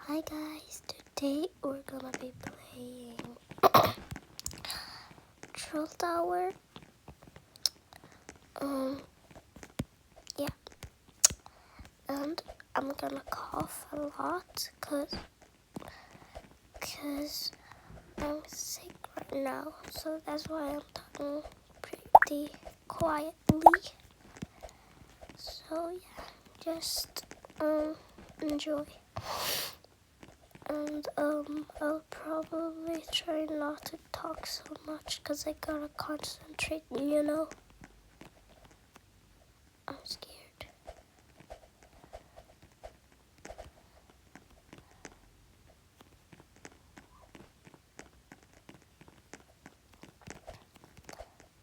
Hi guys, today we're gonna be playing Troll Tower. Yeah, and I'm gonna cough a lot cause I'm sick right now, so that's why I'm talking pretty quietly. So yeah, just enjoy. And I'll probably try not to talk so much because I gotta concentrate, I'm scared.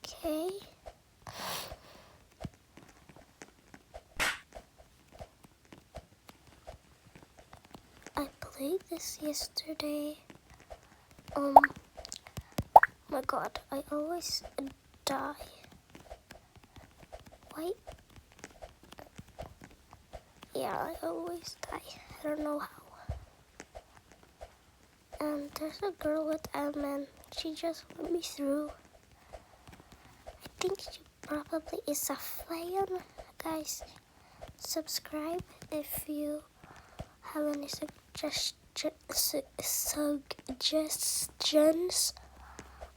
Okay. I played this yesterday. My god, I always die. Wait. Yeah, I always die. I don't know how. And there's a girl with admin. She just let me through. I think she probably is a fan. Guys, subscribe if you have any suggestions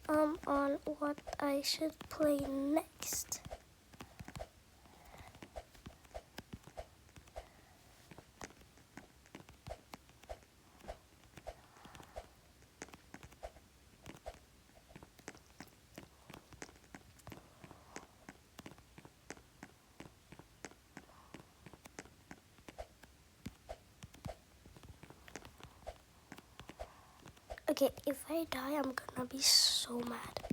on what I should play next. Okay, if I die, I'm gonna be so mad.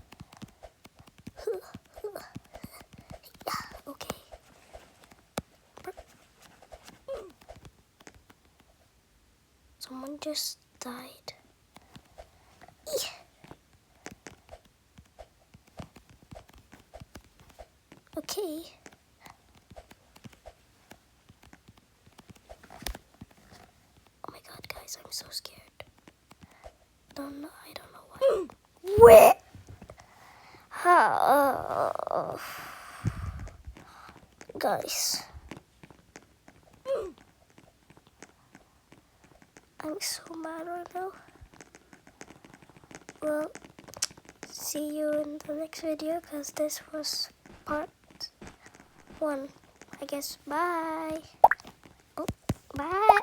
Yeah, okay. Someone just died. Okay. Oh my god, guys, I'm so scared. I don't know why. Where? Guys. I'm so mad right now. Well, see you in the next video because this was part 1. I guess bye. Oh, bye.